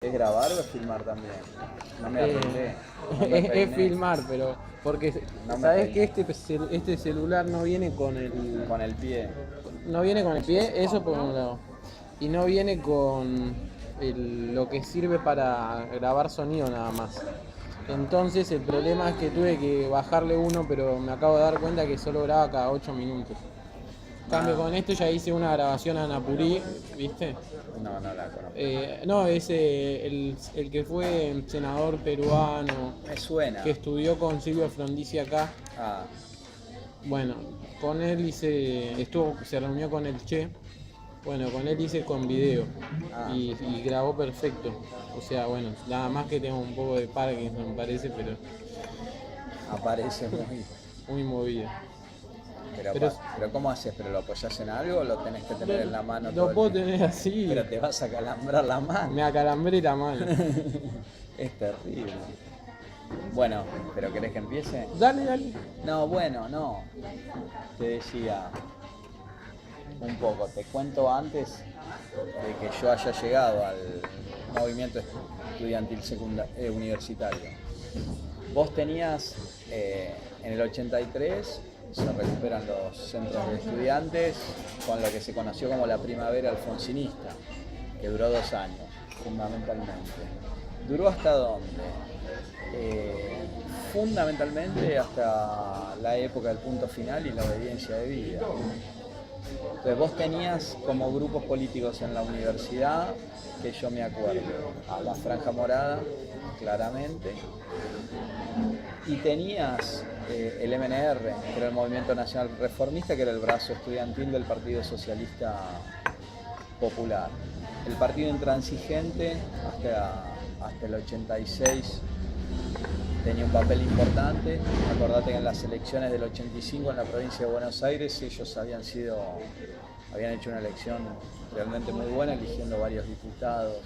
¿Es grabar o es filmar también? No me Eh, arreglé, no me es peiné, filmar, pero porque no me sabes que peiné. este celular no viene con Con el pie. no viene con el pie, eso por un lado, y no viene con lo que sirve para grabar sonido nada más. Entonces el problema es que tuve que bajarle uno, pero me acabo de dar cuenta que solo graba cada 8 minutos. En cambio Ah, con esto ya hice una grabación a Napurí, ¿viste? no, no la conozco. No, es el que fue senador peruano, Me suena. que estudió con Silvio Frondizi acá. Ah, Bueno, con él se reunió con el Che. Bueno, con él hice con video ah, y grabó perfecto. O sea, bueno, nada más que tengo un poco de Parkinson, me parece, pero aparece muy. muy movido. Pero, Pero pero ¿cómo haces? ¿Pero lo apoyás en algo o lo tenés que tener en la mano todo lo el puedo tiempo? tener así, Pero te vas a calambrar la me mano. acalambré la mano. Es terrible. Bueno, ¿pero querés que empiece? Dale, dale. No, bueno, no. Te decía un poco, te cuento antes de que yo haya llegado al movimiento estudiantil universitario. Vos tenías, en el 83 se recuperan los centros de estudiantes con lo que se conoció como la primavera alfonsinista, que duró 2 años, fundamentalmente. ¿Duró hasta dónde? Fundamentalmente hasta la época del punto final y la obediencia debida. Entonces vos tenías como grupos políticos en la universidad, que yo me acuerdo, a la Franja Morada, claramente, y tenías el MNR, que era el Movimiento Nacional Reformista, que era el brazo estudiantil del Partido Socialista Popular. El partido intransigente hasta el 86 tenía un papel importante. Acordate que en las elecciones del 85 en la provincia de Buenos Aires ellos habían hecho una elección realmente muy buena, eligiendo varios diputados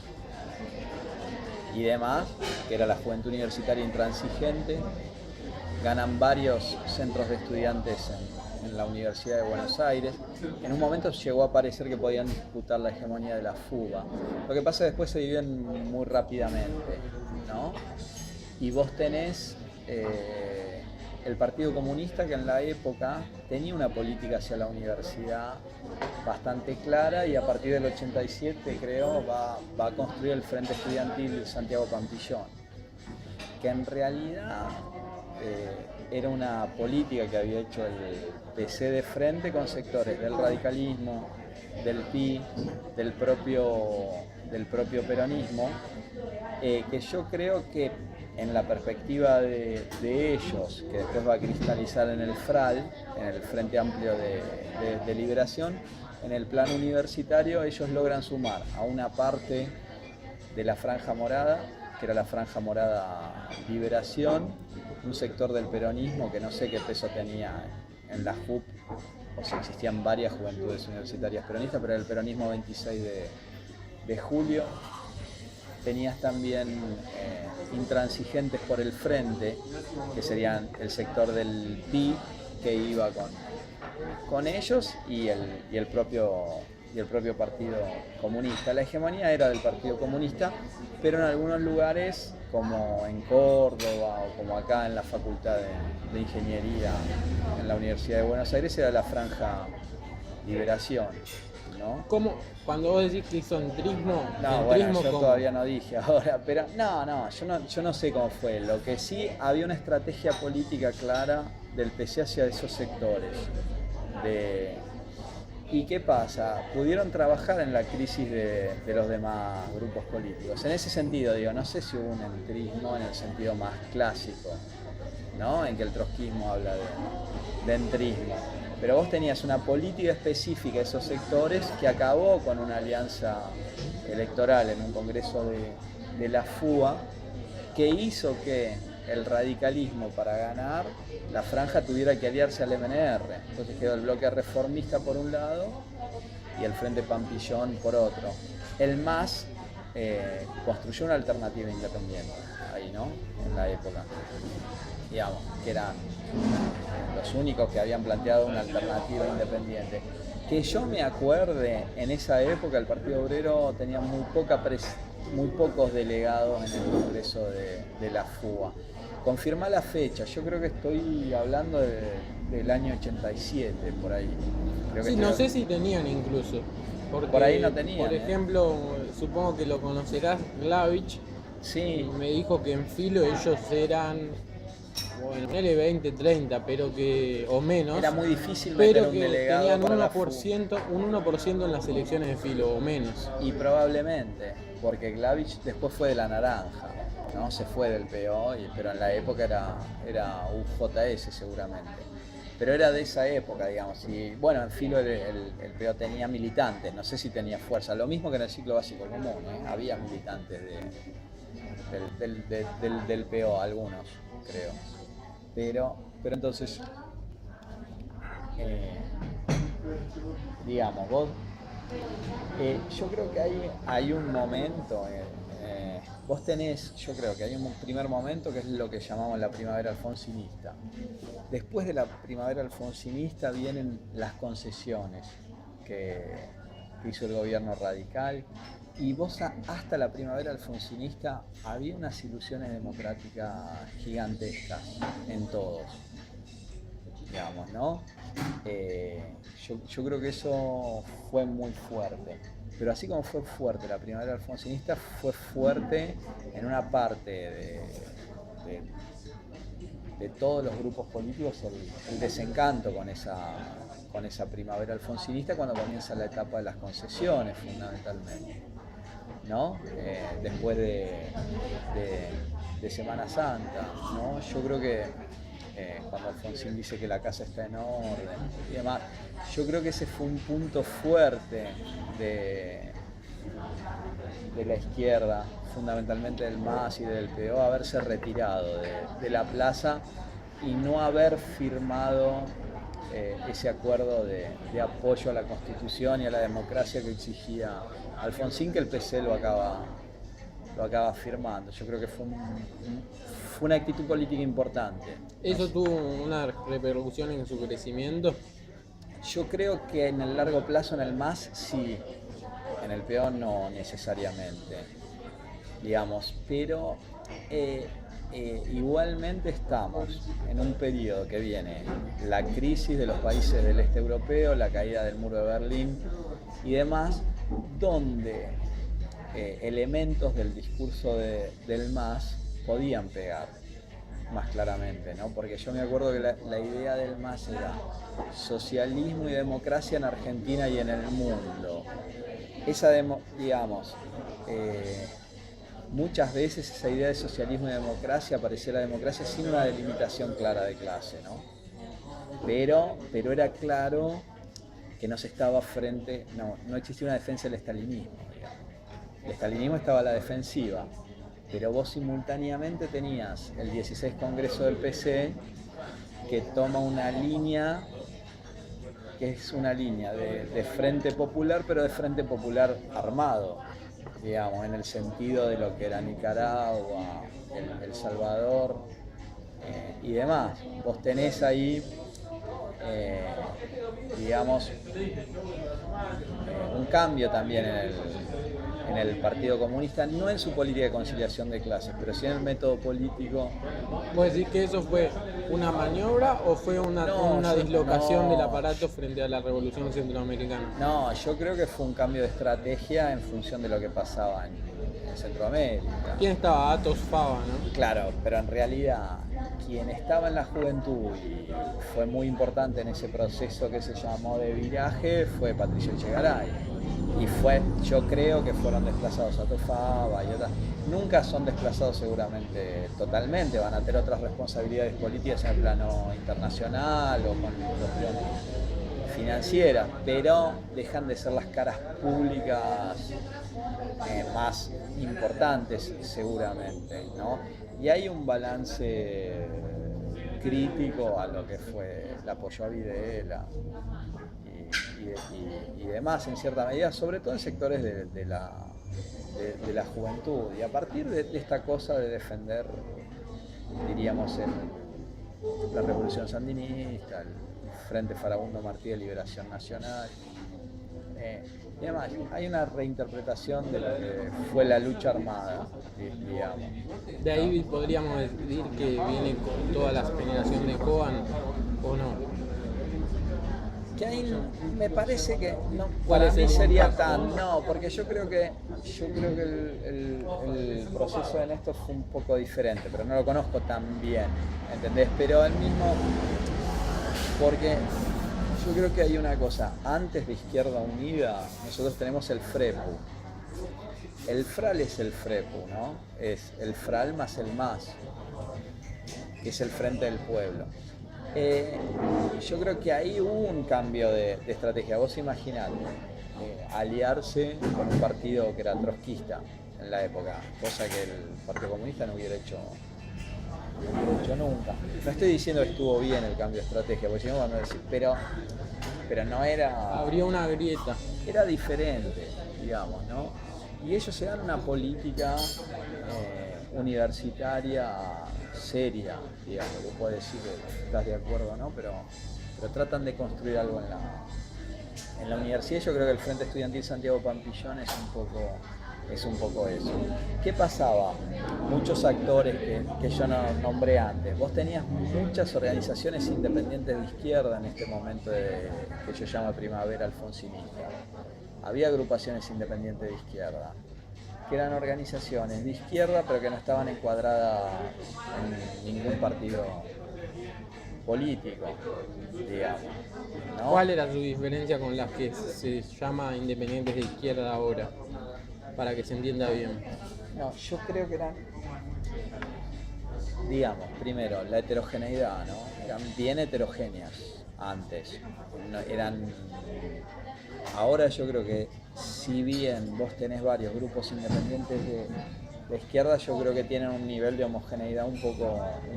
y demás, que era la Juventud Universitaria Intransigente. Ganan varios centros de estudiantes en la Universidad de Buenos Aires. En un momento llegó a parecer que podían disputar la hegemonía de la fuga. Lo que pasa es que después se dividen muy rápidamente, ¿no? Y vos tenés el Partido Comunista, que en la época tenía una política hacia la universidad bastante clara, y a partir del 87 creo va a construir el Frente Estudiantil Santiago Pampillón, que en realidad era una política que había hecho el PC de frente con sectores del radicalismo, del PI, del propio peronismo, que yo creo que en la perspectiva de ellos, que después va a cristalizar en el FRAL, en el Frente Amplio de Liberación, en el plano universitario ellos logran sumar a una parte de la Franja Morada, que era la Franja Morada Liberación, un sector del peronismo que no sé qué peso tenía en la JUP, o si existían varias juventudes universitarias peronistas, pero era el peronismo 26 de julio. Tenías también intransigentes por el frente, que serían el sector del PI, que iba con ellos, y el propio Partido Comunista. La hegemonía era del Partido Comunista, pero en algunos lugares, como en Córdoba o como acá en la Facultad de Ingeniería en la Universidad de Buenos Aires, era la Franja Liberación, ¿no? ¿Cómo? Cuando vos decís crisantrismo, No, bueno, entrismo, yo ¿cómo? todavía no dije ahora, pero yo no sé cómo fue. Lo que sí, había una estrategia política clara del PC hacia esos sectores. ¿Y qué pasa? Pudieron trabajar en la crisis de los demás grupos políticos. En ese sentido, digo, no sé si hubo un entrismo en el sentido más clásico, ¿no? En que el trotskismo habla de entrismo. Pero vos tenías una política específica de esos sectores que acabó con una alianza electoral en un congreso de la FUA, que hizo que el radicalismo, para ganar, la franja tuviera que aliarse al MNR. Entonces quedó el bloque reformista por un lado y el Frente Pampillón por otro. El MAS construyó una alternativa independiente ahí, ¿no? En la época, digamos, que eran los únicos que habían planteado una alternativa independiente. Que yo me acuerde, en esa época el Partido Obrero tenía muy poca muy pocos delegados en el Congreso de la FUBA. Confirma la fecha, yo creo que estoy hablando del año 87, por ahí. Creo que Sí, no sé si tenían incluso. Porque, por ahí no tenían. Por ejemplo, supongo que lo conocerás, Glavich. Sí. Me dijo que en Filo ellos eran, bueno, ponele 20, 30, pero que, o menos. Era muy difícil meter pero un que delegado tenían para la 1%, un 1% en las elecciones de Filo, o menos. Y probablemente, porque Glavich después fue de la Naranja, ¿no? Se fue del PO, pero en la época era UJS seguramente. Pero era de esa época, digamos. Y bueno, en Filo el PO tenía militantes, no sé si tenía fuerza. Lo mismo que en el ciclo básico común, ¿eh? Había militantes del PO, algunos, creo. Pero entonces, digamos, yo creo que hay un momento, vos tenés, yo creo que hay un primer momento que es lo que llamamos la primavera alfonsinista. Después de la primavera alfonsinista vienen las concesiones que hizo el gobierno radical, y vos hasta la primavera alfonsinista había unas ilusiones democráticas gigantescas en todos, digamos, ¿no? Yo creo que eso fue muy fuerte. Pero así como fue fuerte la primavera alfonsinista, fue fuerte en una parte de todos los grupos políticos el desencanto con esa primavera alfonsinista, cuando comienza la etapa de las concesiones, fundamentalmente, ¿no? Después de Semana Santa, ¿no? Yo creo que cuando Alfonsín dice que la casa está en orden y demás, yo creo que ese fue un punto fuerte de la izquierda, fundamentalmente del MAS y del PO, haberse retirado de la plaza y no haber firmado ese acuerdo de apoyo a la Constitución y a la democracia que exigía Alfonsín, que el PC lo acaba firmando. Yo creo que fue una actitud política importante. ¿Eso tuvo una repercusión en su crecimiento? Yo creo que en el largo plazo en el MAS sí, en el PO no necesariamente, digamos, pero igualmente estamos en un periodo que viene la crisis de los países del este europeo, la caída del muro de Berlín y demás, donde elementos del discurso del MAS podían pegar más claramente, ¿no? Porque yo me acuerdo que la idea del MAS era socialismo y democracia en Argentina y en el mundo. Digamos, muchas veces esa idea de socialismo y democracia aparecía la democracia sin una delimitación clara de clase, ¿no? Pero era claro que no se estaba no existía una defensa del estalinismo, digamos. El estalinismo estaba a la defensiva, pero vos simultáneamente tenías el 16 Congreso del PC que toma una línea que es una línea de Frente Popular, pero de Frente Popular armado, digamos, en el sentido de lo que era Nicaragua, El Salvador y demás. Vos tenés ahí, digamos, un cambio también en el Partido Comunista, no en su política de conciliación de clases, pero sí en el método político. ¿Vos decís que eso fue una maniobra o fue una dislocación del aparato frente a la Revolución Centroamericana? No, yo creo que fue un cambio de estrategia en función de lo que pasaba en Centroamérica. ¿Quién estaba? Athos Fava, ¿no? Claro, pero en realidad quien estaba en la juventud y fue muy importante en ese proceso que se llamó de viraje fue Patricio Echegaray. Y yo creo que fueron desplazados Athos Fava y otras. Nunca son desplazados seguramente totalmente, van a tener otras responsabilidades políticas en el plano internacional o con cuestiones financieras, pero dejan de ser las caras públicas más importantes seguramente, ¿no? Y hay un balance crítico a lo que fue el apoyo a Videla y demás en cierta medida, sobre todo en sectores de la juventud, y a partir de esta cosa de defender, diríamos, la revolución sandinista, el Frente Farabundo Martí de Liberación Nacional, Y además, hay una reinterpretación de lo que fue la lucha armada, digamos. De ahí podríamos decir que viene con toda la generación de Coan, ¿o no? Que ahí me parece que no, ¿Cuál para es mí el sería impacto? no, porque yo creo que el proceso de Néstor fue un poco diferente, pero no lo conozco tan bien, ¿entendés? Pero el mismo, porque yo creo que hay una cosa, antes de Izquierda Unida, nosotros tenemos el FREPU. El FRAL es el FREPU, ¿no? Es el FRAL más el MAS, que es el Frente del Pueblo. Yo creo que ahí hubo un cambio de estrategia. Vos imaginate aliarse con un partido que era trotskista en la época, cosa que el Partido Comunista no hubiera hecho nunca. No estoy diciendo que estuvo bien el cambio de estrategia, porque si no van a decir, pero no era... Abrió una grieta. Era diferente, digamos, ¿no? Y ellos se dan una política universitaria seria, digamos, que puede decir que estás de acuerdo o no, pero tratan de construir algo en la universidad. Yo creo que el Frente Estudiantil Santiago Pampillón es un poco eso. ¿Qué pasaba? Muchos actores que yo no nombré antes. Vos tenías muchas organizaciones independientes de izquierda en este momento que yo llamo primavera alfonsinista. Había agrupaciones independientes de izquierda, que eran organizaciones de izquierda pero que no estaban encuadradas en ningún partido político, digamos, ¿no? ¿Cuál era su diferencia con las que se llama independientes de izquierda ahora? Para que se entienda bien. No, yo creo que eran, digamos, primero, la heterogeneidad, ¿no? Eran bien heterogéneas antes. No, ahora yo creo que si bien vos tenés varios grupos independientes de izquierda, yo creo que tienen un nivel de homogeneidad un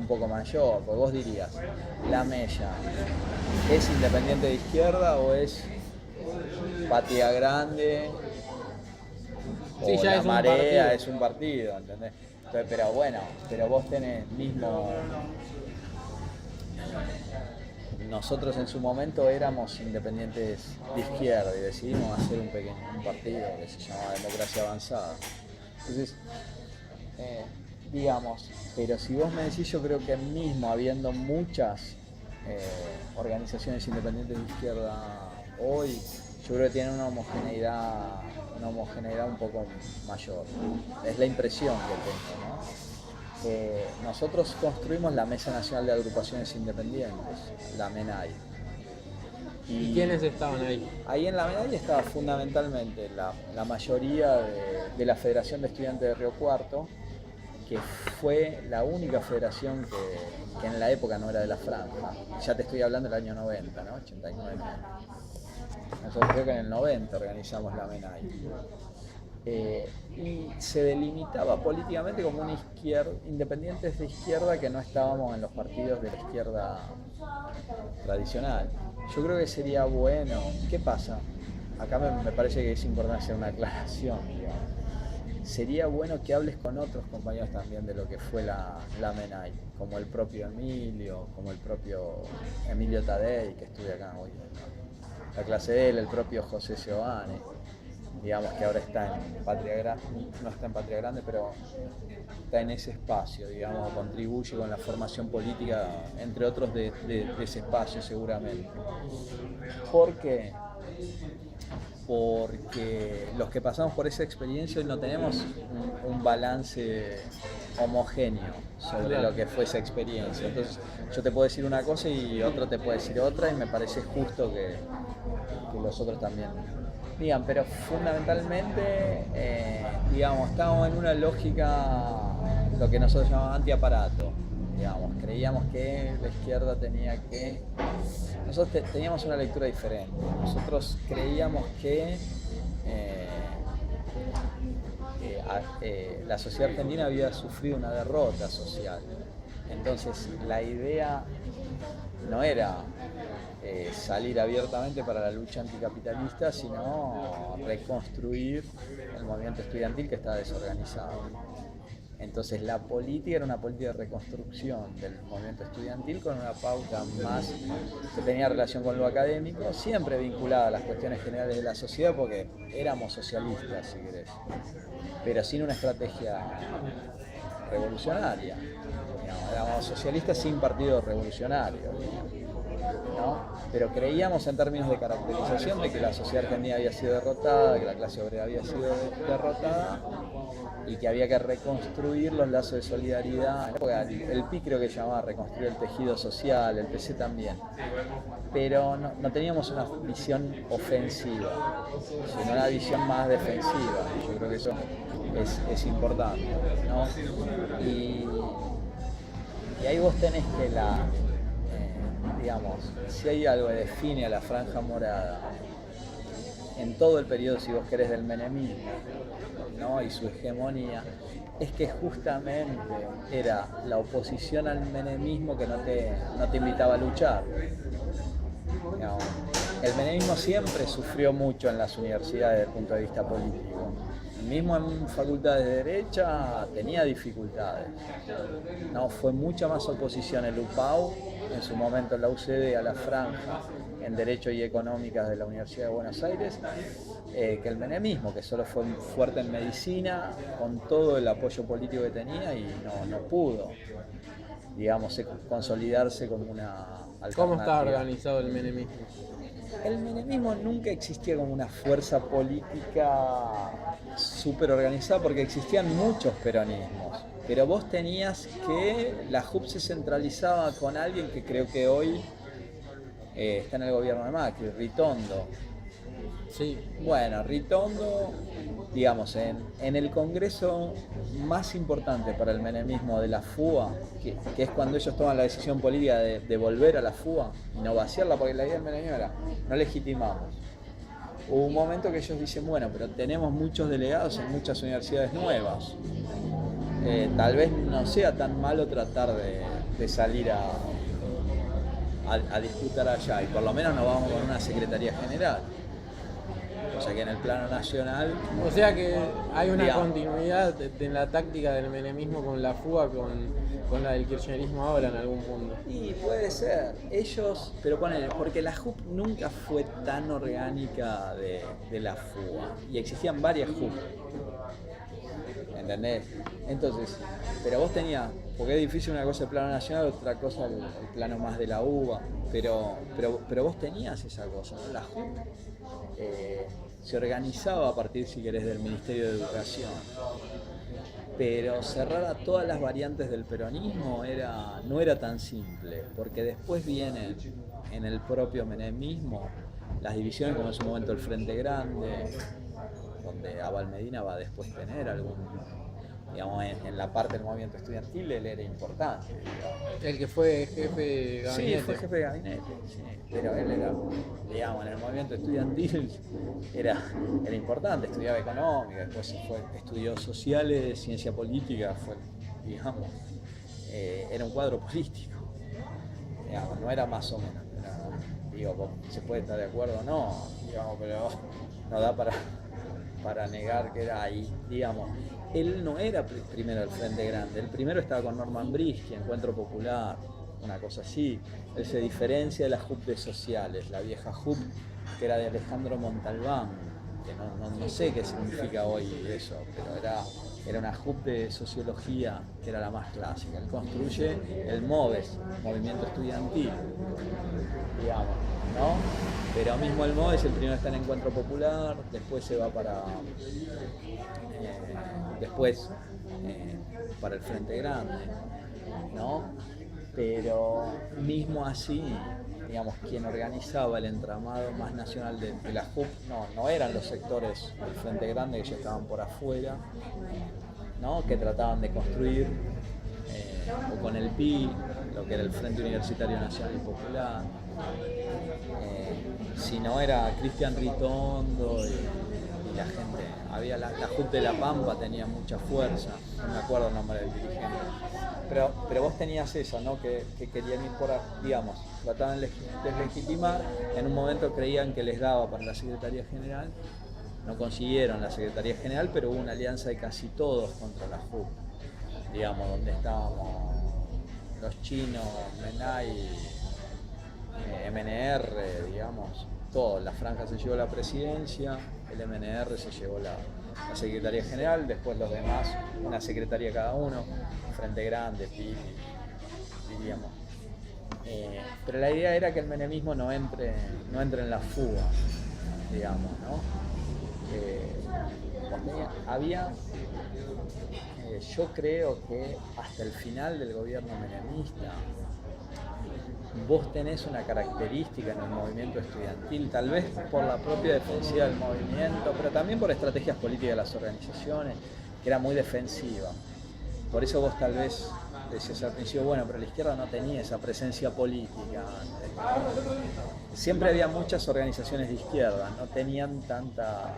poco mayor. Porque vos dirías, la Mella, ¿es independiente de izquierda o es Patria Grande? Sí, O ya la es un Marea partido. es un partido, ¿entendés? Entonces, pero bueno, pero vos tenés mismo... Nosotros en su momento éramos independientes de izquierda y decidimos hacer un partido que se llamaba Democracia Avanzada. Entonces, digamos, pero si vos me decís, yo creo que mismo habiendo muchas organizaciones independientes de izquierda hoy, yo creo que tienen una homogeneidad un poco mayor. Es la impresión que tengo, ¿no? Nosotros construimos la Mesa Nacional de Agrupaciones Independientes, la MENAI. ¿Y quiénes estaban ahí? Ahí en la MENAI estaba fundamentalmente la mayoría de la Federación de Estudiantes de Río Cuarto, que fue la única federación que en la época no era de la franja. Ya te estoy hablando del año 90, ¿no? 89. Nosotros creo que en el 90 organizamos la MENAI. Y se delimitaba políticamente como una izquierda, independientes de izquierda que no estábamos en los partidos de la izquierda tradicional. Yo creo que sería bueno. ¿Qué pasa? Acá me parece que es importante hacer una aclaración, digamos. Sería bueno que hables con otros compañeros también de lo que fue la MENAI, como el propio Emilio, como el propio Emilio Tadei, que estudia acá hoy en la clase de él, el propio José Giovanni, digamos, que ahora está en Patria Grande, no está en Patria Grande, pero está en ese espacio, digamos, contribuye con la formación política, entre otros, de ese espacio seguramente. ¿Por qué? Porque los que pasamos por esa experiencia hoy no tenemos un balance homogéneo sobre lo que fue esa experiencia. Entonces yo te puedo decir una cosa y otro te puede decir otra, y me parece justo que los otros también digan, pero fundamentalmente, digamos, estábamos en una lógica, lo que nosotros llamamos antiaparato, digamos, creíamos que la izquierda tenía que... Nosotros teníamos una lectura diferente, nosotros creíamos que la sociedad argentina había sufrido una derrota social, entonces la idea no era salir abiertamente para la lucha anticapitalista, sino reconstruir el movimiento estudiantil que estaba desorganizado. Entonces Entonces la política era una política de reconstrucción del movimiento estudiantil con una pauta más que tenía relación con lo académico, siempre vinculada a las cuestiones generales de la sociedad porque éramos socialistas, si querés, pero sin una estrategia revolucionaria. Digamos, éramos socialistas sin partido revolucionario, ¿no? Pero creíamos en términos de caracterización de que la sociedad argentina había sido derrotada, que la clase obrera había sido derrotada y que había que reconstruir los lazos de solidaridad. El PI creo que llamaba reconstruir el tejido social, el PC también, pero no teníamos una visión ofensiva, sino una visión más defensiva. Yo creo que eso es importante, ¿no? Y ahí vos tenés que digamos, si hay algo que define a la Franja Morada en todo el periodo, si vos querés, del menemismo, ¿no? Y su hegemonía, es que justamente era la oposición al menemismo que no te invitaba a luchar. Digamos, el menemismo siempre sufrió mucho en las universidades desde el punto de vista político. Mismo en facultades de derecha tenía dificultades. No, fue mucha más oposición el UPAU, en su momento en la UCD, a la Franja, en Derecho y Económicas de la Universidad de Buenos Aires, que el menemismo, que solo fue fuerte en medicina, con todo el apoyo político que tenía y no pudo, digamos, consolidarse como una alternativa. ¿Cómo está organizado el menemismo? El menemismo nunca existía como una fuerza política súper organizada porque existían muchos peronismos, pero vos tenías que la JUP se centralizaba con alguien que creo que hoy está en el gobierno de Macri, Ritondo. Sí. Bueno, Ritondo, digamos, en el congreso más importante para el menemismo de la FUA, que es cuando ellos toman la decisión política de volver a la FUA y no vaciarla, porque la idea del menemismo era, no legitimamos. Hubo un momento que ellos dicen, bueno, pero tenemos muchos delegados en muchas universidades nuevas. Tal vez no sea tan malo tratar de salir a disputar allá, y por lo menos nos vamos con una secretaría general. O sea que en el plano nacional... O sea que hay una continuidad en la táctica del menemismo con la fuga, con la del kirchnerismo ahora en algún punto. Y puede ser. Ellos, pero ponele, porque la JUP nunca fue tan orgánica de la fuga. Y existían varias JUP. ¿Entendés? Entonces, pero vos tenías, porque es difícil una cosa el plano nacional, otra cosa el plano más de la UBA, pero vos tenías esa cosa, ¿no? La JUP se organizaba a partir, si querés, del Ministerio de Educación, pero cerrar a todas las variantes del peronismo no era tan simple, porque después vienen en el propio menemismo las divisiones, como en su momento el Frente Grande, donde Abal Medina va a después tener algún, digamos, en la parte del movimiento estudiantil él era importante, digamos. El que fue jefe de gabinete. Sí, fue jefe de gabinete, sí, pero él era, digamos, en el movimiento estudiantil era importante, estudiaba económica, después estudió sociales, ciencia política, digamos, era un cuadro político, digamos, no era más o menos, digo, se puede estar de acuerdo o no, digamos, pero no da para negar que era ahí, digamos. Él no era primero del Frente Grande, el primero estaba con Norman Brisky, Encuentro Popular, una cosa así. Él se diferencia de la JUP de sociales, la vieja JUP que era de Alejandro Montalbán, que no sé qué significa hoy eso, pero era una JUP de sociología que era la más clásica. Él construye el MOVES, Movimiento Estudiantil, digamos, ¿no? Pero mismo el MOVES, el primero está en Encuentro Popular, después se va para para el Frente Grande, ¿no? Pero mismo así, digamos, quien organizaba el entramado más nacional de la JUP no eran los sectores del Frente Grande que ya estaban por afuera, ¿no? Que trataban de construir, o con el PI, lo que era el Frente Universitario Nacional y Popular, si no era Cristian Ritondo y la gente, había la JUP de La Pampa tenía mucha fuerza, no me acuerdo el nombre del dirigente, pero vos tenías eso, ¿no? Que querían ir por, digamos, trataban de deslegitimar, en un momento creían que les daba para la Secretaría General, no consiguieron la Secretaría General, pero hubo una alianza de casi todos contra la JUP, digamos, donde estábamos los chinos, Menai, MNR, digamos, todo. La Franja se llevó la presidencia, el MNR se llevó la Secretaría General, después los demás, una secretaría cada uno, Frente Grande, PIB, diríamos. Pero la idea era que el menemismo no entre en la fuga, digamos, ¿no? Yo creo que hasta el final del gobierno menemista vos tenés una característica en el movimiento estudiantil, tal vez por la propia defensiva del movimiento, pero también por estrategias políticas de las organizaciones, que era muy defensiva. Por eso vos tal vez decías al principio, bueno, pero la izquierda no tenía esa presencia política. Siempre había muchas organizaciones de izquierda, no tenían tanta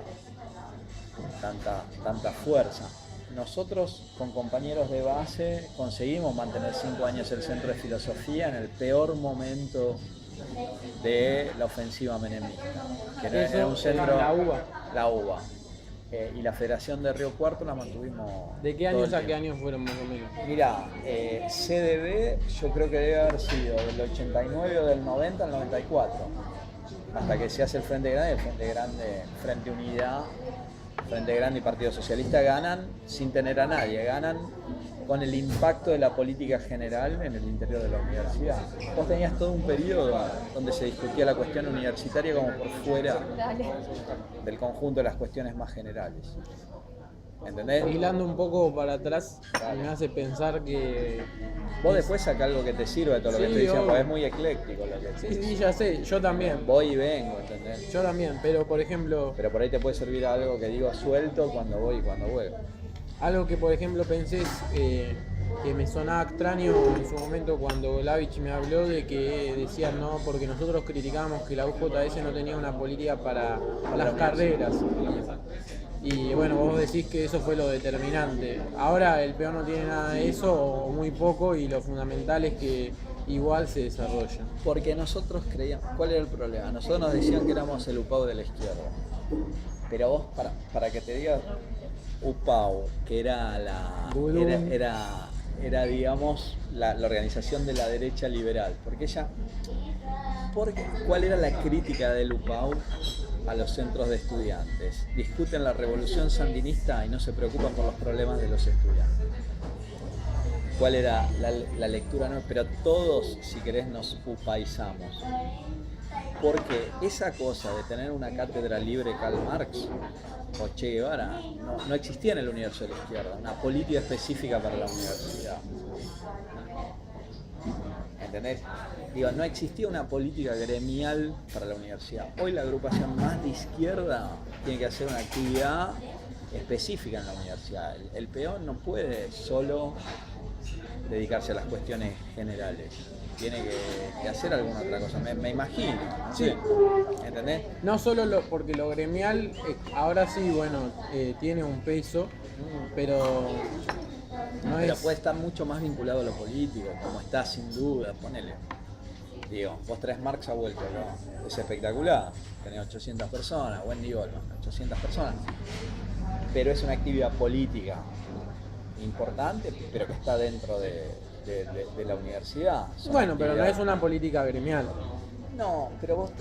fuerza. Nosotros, con compañeros de base, conseguimos mantener 5 años el Centro de Filosofía en el peor momento de la ofensiva menemista, que era un centro, la UBA. Y la Federación de Río Cuarto la mantuvimos. ¿De qué años a qué años fueron más o menos? Mirá, CDB yo creo que debe haber sido del 89 o del 90 al 94, hasta que se hace el Frente Grande, Frente Unidad, Frente Grande y Partido Socialista ganan sin tener a nadie, ganan con el impacto de la política general en el interior de la universidad. Vos tenías todo un periodo donde se discutía la cuestión universitaria como por fuera del conjunto de las cuestiones más generales. ¿Entendés? Hilando un poco para atrás, me hace pensar que... Vos después sacás algo que te sirva de todo lo que estoy diciendo, porque es muy ecléctico lo que Sí, ya sé, yo también. Voy y vengo, ¿entendés? Yo también, pero por ejemplo... Pero por ahí te puede servir algo que digo suelto cuando voy y cuando vuelvo. Algo que por ejemplo pensé que me sonaba extraño en su momento cuando Glavich me habló de que decía no, porque nosotros criticábamos que la UJS no tenía una política para las carreras. Y bueno, vos decís que eso fue lo determinante. Ahora el peón no tiene nada de eso o muy poco y lo fundamental es que igual se desarrolla. Porque nosotros creíamos, ¿cuál era el problema? Nosotros nos decían que éramos el UPAU de la izquierda. Pero vos, para que te diga UPAU, que era digamos la organización de la derecha liberal, ¿cuál era la crítica del UPAU a los centros de estudiantes? Discuten la revolución sandinista y no se preocupan por los problemas de los estudiantes. ¿Cuál era la lectura? No, pero todos, si querés, nos upaizamos. Porque esa cosa de tener una cátedra libre Karl Marx o Che Guevara no existía en el universo de la izquierda, una política específica para la universidad. ¿Entendés? Digo, no existía una política gremial para la universidad. Hoy la agrupación más de izquierda tiene que hacer una actividad específica en la universidad. El peón no puede solo dedicarse a las cuestiones generales. Tiene que hacer alguna otra cosa, me imagino. Sí. ¿Entendés? No solo porque lo gremial, ahora sí, bueno, tiene un peso, pero pero puede estar mucho más vinculado a lo político, como está sin duda, ponele. Digo, vos traes Marx a vuelta, ¿no? Es espectacular, tenés 800 personas, Wendy Goldman, 800 personas. Pero es una actividad política importante, pero que está dentro de la universidad. Bueno, pero no es una política gremial. No, pero vos,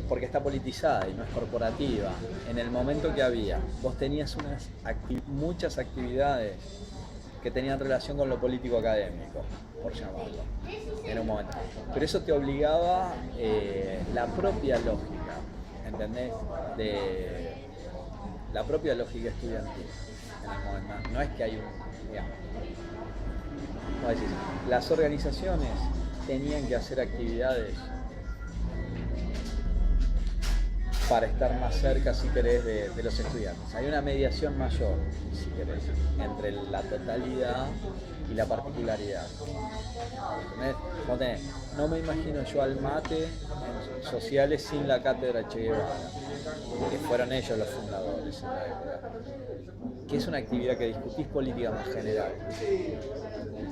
porque está politizada y no es corporativa. En el momento que había, vos tenías muchas actividades que tenían relación con lo político académico, por llamarlo, en un momento. Pero eso te obligaba la propia lógica, ¿entendés? La propia lógica estudiantil en el momento. No es que hay digamos, las organizaciones tenían que hacer actividades para estar más cerca, si querés, de los estudiantes. Hay una mediación mayor, si querés, entre la totalidad y la particularidad. No me imagino yo al mate en sociales sin la cátedra Che Guevara, que fueron ellos los fundadores en la época. Que es una actividad que discutís política más general,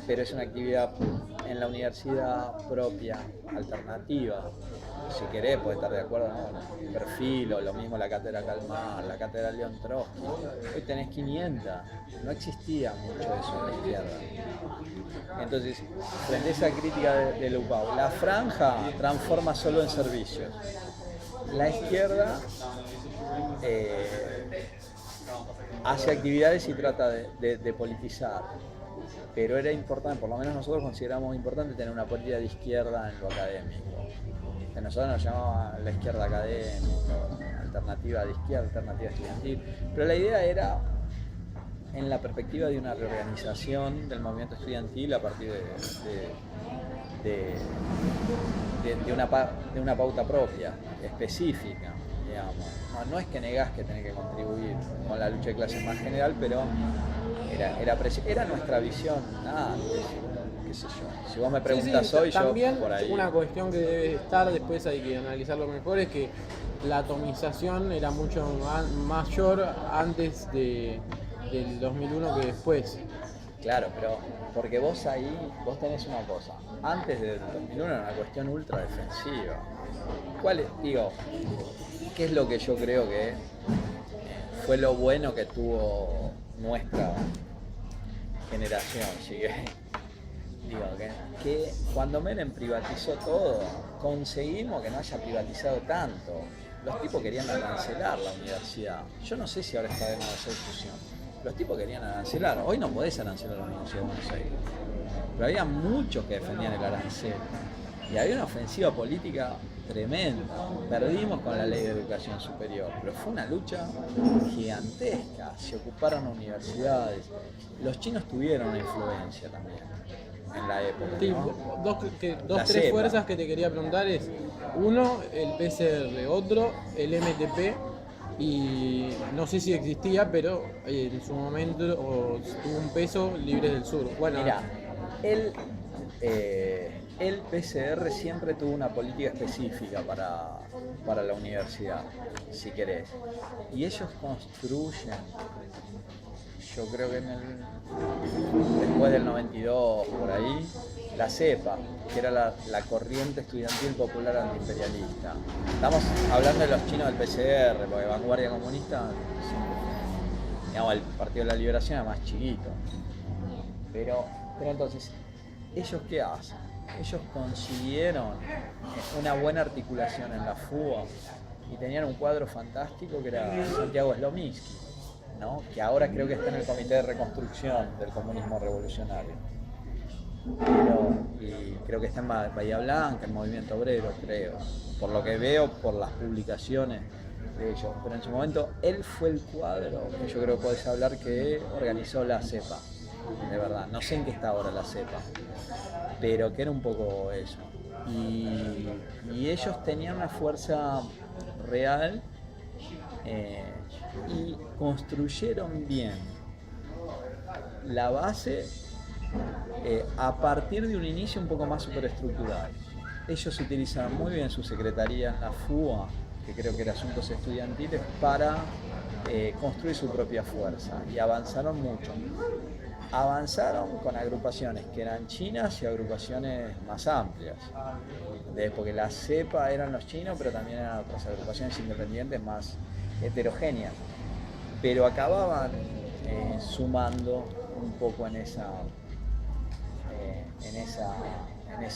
pero es una actividad en la universidad propia, alternativa, si querés, puede estar de acuerdo, ¿no? El perfil, o lo mismo la cátedra Kalmar, la cátedra León Trotsky. Hoy tenés 500, no existía mucho eso en la izquierda. Entonces, frente a esa crítica de Lupau, la franja transforma solo en servicios. La izquierda hace actividades y trata de politizar. Pero era importante, por lo menos nosotros consideramos importante tener una política de izquierda en lo académico. Que nosotros nos llamaban la izquierda académica, alternativa de izquierda, alternativa estudiantil. Pero la idea era en la perspectiva de una reorganización del movimiento estudiantil a partir de una pauta propia, específica, digamos. No es que negás que tenés que contribuir con la lucha de clases más general, pero era nuestra visión antes, qué sé yo. Si vos me preguntas hoy, también yo por ahí. Una cuestión que debe estar, después hay que analizarlo mejor, es que la atomización era mucho mayor antes del 2001 que después. Claro, pero porque vos tenés una cosa. Antes del 2001 era una cuestión ultra defensiva. ¿Qué es lo que yo creo que fue lo bueno que tuvo nuestra generación? Que cuando Menem privatizó todo, conseguimos que no haya privatizado tanto. Los tipos querían arancelar la universidad. Yo no sé si ahora está de moda esa discusión. Los tipos querían arancelar. Hoy no podés arancelar la Universidad de Buenos Aires. Pero había muchos que defendían el arancel. Y había una ofensiva política tremenda. Perdimos con la ley de educación superior, pero fue una lucha gigantesca. Se ocuparon universidades. Los chinos tuvieron una influencia también en la época. Sí, ¿no? Tres fuerzas que te quería preguntar es: uno, el PCR; otro, el MTP, y no sé si existía, pero en su momento tuvo un peso, Libres del Sur. Bueno, mira, el PCR siempre tuvo una política específica para la universidad, si querés. Y ellos construyen, yo creo que después del 92, por ahí, la CEPA, que era la corriente estudiantil popular antiimperialista. Estamos hablando de los chinos del PCR, porque Vanguardia Comunista, digamos, el Partido de la Liberación era más chiquito. Pero entonces, ¿ellos qué hacen? Ellos consiguieron una buena articulación en la FUA y tenían un cuadro fantástico que era Santiago Slominsky, ¿no? Que ahora creo que está en el Comité de Reconstrucción del Comunismo Revolucionario. Y creo que está en Bahía Blanca, en Movimiento Obrero, creo. Por lo que veo, por las publicaciones de ellos. Pero en su momento, él fue el cuadro que yo creo que podés hablar que organizó la CEPA. De verdad, no sé en qué está ahora la CEPA, pero que era un poco eso. Y ellos tenían una fuerza real y construyeron bien la base a partir de un inicio un poco más superestructural. Ellos utilizaban muy bien su secretaría en la FUA, que creo que era Asuntos Estudiantiles, para construir su propia fuerza, y avanzaron mucho. Avanzaron con agrupaciones que eran chinas y agrupaciones más amplias, porque la CEPA eran los chinos, pero también eran otras agrupaciones independientes más heterogéneas, pero acababan sumando un poco en esa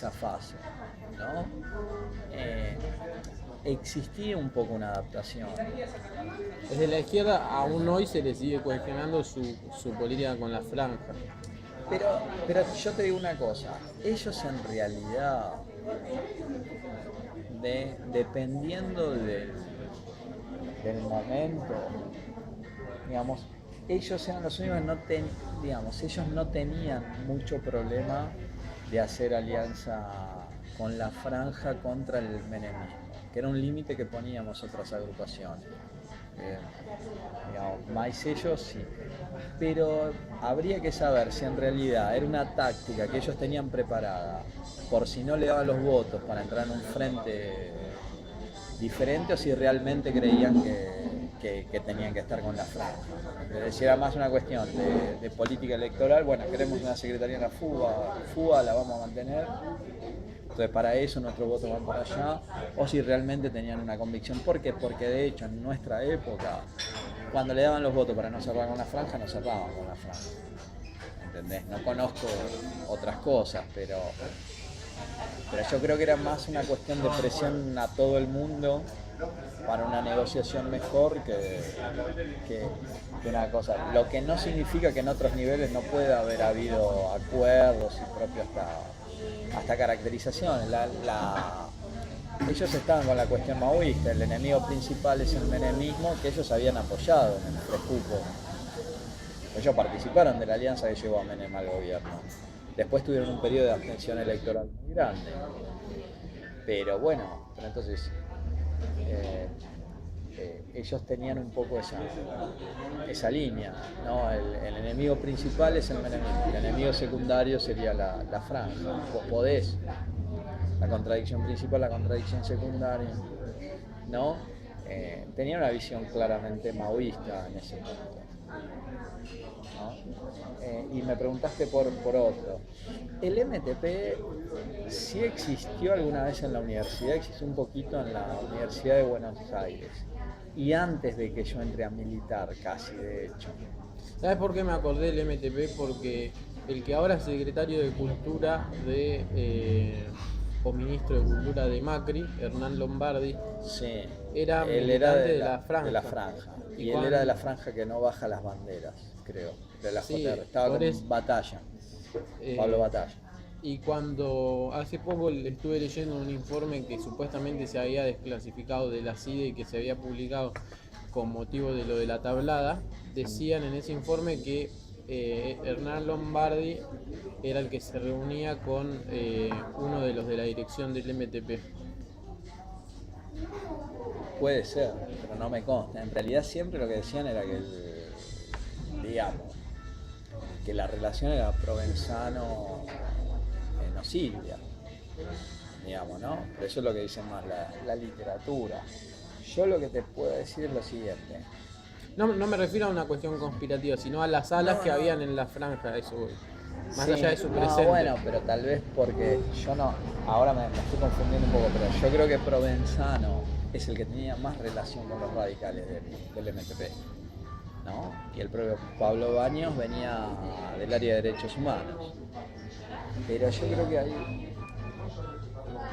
fase, ¿no? Existía un poco una adaptación. Desde la izquierda aún hoy se le sigue cuestionando su política con la franja. Pero yo te digo una cosa, ellos en realidad, dependiendo del momento, digamos, ellos eran los únicos que ellos no tenían mucho problema de hacer alianza con la franja contra el menemismo, que era un límite que poníamos otras agrupaciones. Más ellos sí. Pero habría que saber si en realidad era una táctica que ellos tenían preparada por si no le daban los votos para entrar en un frente diferente, o si realmente creían que que tenían que estar con la franja. Es decir, era más una cuestión de política electoral. Bueno, queremos una secretaría en la FUA la vamos a mantener. Entonces para eso nuestros votos van para allá, o si realmente tenían una convicción. ¿Por qué? Porque de hecho en nuestra época, cuando le daban los votos para no cerrar con la franja, no cerraban con la franja. ¿Entendés? No conozco otras cosas, pero yo creo que era más una cuestión de presión a todo el mundo para una negociación mejor que una cosa. Lo que no significa que en otros niveles no pueda haber habido acuerdos y propio hasta caracterizaciones. Ellos estaban con la cuestión maoísta, el enemigo principal es el menemismo, que ellos habían apoyado en el precupo. Ellos participaron de la alianza que llevó a Menem al gobierno. Después tuvieron un periodo de abstención electoral muy grande. Pero bueno, entonces ellos tenían un poco esa línea, ¿no? El enemigo principal es el menemismo, el enemigo secundario sería la franja. Vos podés, la contradicción principal, la contradicción secundaria, ¿no? Tenía una visión claramente maoísta en ese momento, ¿no? Y me preguntaste por otro. El MTP sí existió alguna vez en la universidad, existió un poquito en la Universidad de Buenos Aires. Y antes de que yo entre a militar, casi de hecho. ¿Sabes por qué me acordé del MTP? Porque el que ahora es secretario de Cultura o ministro de Cultura de Macri, Hernán Lombardi, sí, era él militante era de la franja. De la franja. Y él era de la franja que no baja las banderas, creo, de la JR. Estaba con Batalla, Pablo Batalla. Y cuando hace poco estuve leyendo un informe que supuestamente se había desclasificado de la CIDE y que se había publicado con motivo de lo de la tablada, decían en ese informe que Hernán Lombardi era el que se reunía con uno de los de la dirección del MTP. Puede ser, pero no me consta. En realidad siempre lo que decían era que que la relación era Provenzano Silvia, digamos, ¿no? Pero eso es lo que dice más la literatura. Yo lo que te puedo decir es lo siguiente. No me refiero a una cuestión conspirativa, sino a las alas que habían en la franja, eso, más allá de su presente. Bueno, pero tal vez porque ahora me estoy confundiendo un poco, pero yo creo que Provenzano es el que tenía más relación con los radicales del MTP, ¿no? Y el propio Pablo Baños venía del área de derechos humanos. Pero yo creo que ahí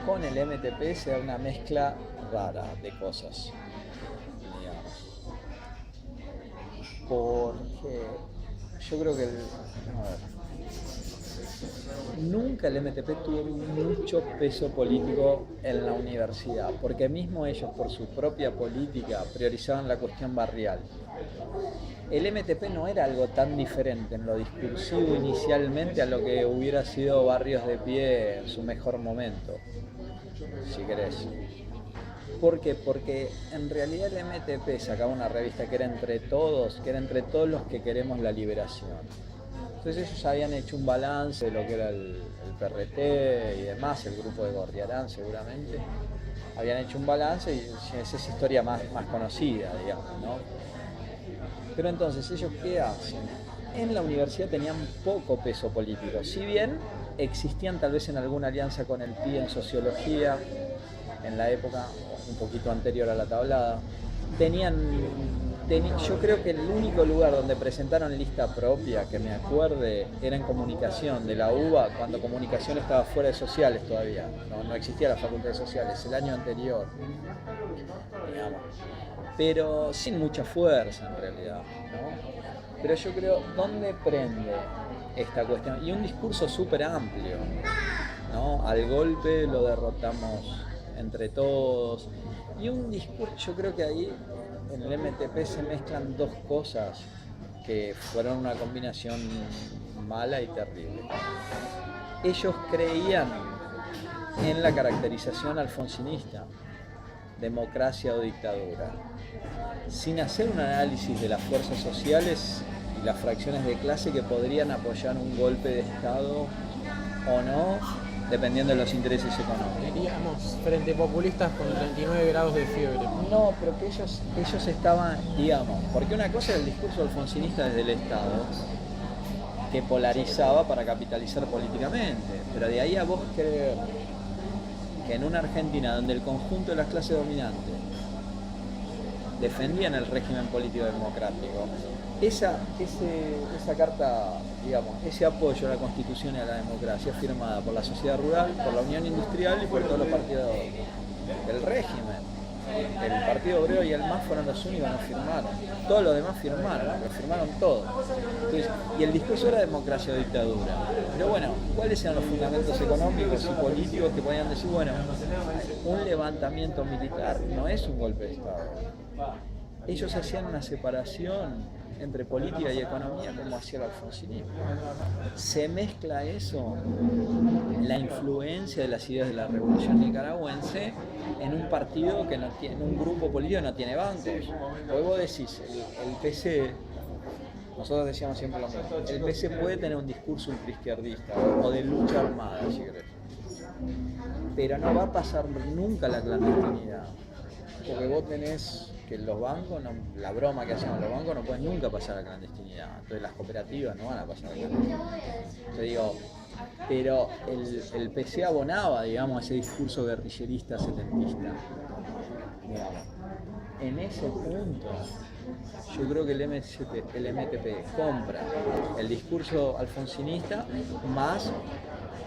con el MTP se da una mezcla rara de cosas, digamos. Porque yo creo que nunca el MTP tuvo mucho peso político en la universidad, porque mismo ellos por su propia política priorizaban la cuestión barrial. El MTP no era algo tan diferente en lo discursivo inicialmente a lo que hubiera sido Barrios de Pie en su mejor momento, si querés. ¿Por qué? Porque en realidad el MTP sacaba una revista que era entre todos los que queremos la liberación. Entonces ellos habían hecho un balance de lo que era el PRT y demás, el grupo de Gorriarán seguramente. Habían hecho un balance y esa es historia más conocida, digamos, ¿no? Pero entonces, ¿ellos qué hacen? En la universidad tenían poco peso político, si bien existían tal vez en alguna alianza con el PI en sociología, en la época un poquito anterior a la tablada. Yo creo que el único lugar donde presentaron lista propia, que me acuerde, era en comunicación de la UBA, cuando comunicación estaba fuera de sociales todavía, no existía la facultad de sociales, el año anterior, digamos. Pero sin mucha fuerza en realidad, ¿no? Pero yo creo, ¿dónde prende esta cuestión? Y un discurso súper amplio, ¿no? Al golpe lo derrotamos entre todos. Y un discurso, yo creo que ahí en el MTP se mezclan dos cosas que fueron una combinación mala y terrible. Ellos creían en la caracterización alfonsinista, democracia o dictadura, sin hacer un análisis de las fuerzas sociales y las fracciones de clase que podrían apoyar un golpe de Estado o no dependiendo de los intereses económicos. Diríamos, frente populistas con 39 grados de fiebre. No, pero que ellos estaban, digamos, porque una cosa era el discurso alfonsinista desde el Estado, que polarizaba para capitalizar políticamente, pero de ahí a vos creer que en una Argentina donde el conjunto de las clases dominantes defendían el régimen político democrático, esa carta, digamos, ese apoyo a la Constitución y a la democracia firmada por la sociedad rural, por la Unión Industrial y por todos los partidos del régimen. El Partido Obrero y el MAS fueron los únicos que no firmaron. Todos los demás firmaron, lo firmaron todos. Entonces, y el discurso era democracia o dictadura. Pero bueno, ¿cuáles eran los fundamentos económicos y políticos que podían decir, bueno, un levantamiento militar no es un golpe de Estado? Ellos hacían una separación entre política y economía como hacía el alfonsinismo. Se mezcla eso, la influencia de las ideas de la revolución nicaragüense, en un partido que no tiene, un grupo político que no tiene bancos. Hoy vos decís, el PC, nosotros decíamos siempre lo mismo, el PC puede tener un discurso ultraizquierdista o de lucha armada, si querés, pero no va a pasar nunca la clandestinidad, porque vos tenés que los bancos, la broma que hacemos los bancos, no pueden nunca pasar a la clandestinidad. Entonces las cooperativas no van a pasar a la clandestinidad. Entonces digo, pero el PC abonaba, digamos, ese discurso guerrillerista setentista. Digamos. En ese punto, yo creo que el MTP compra el discurso alfonsinista más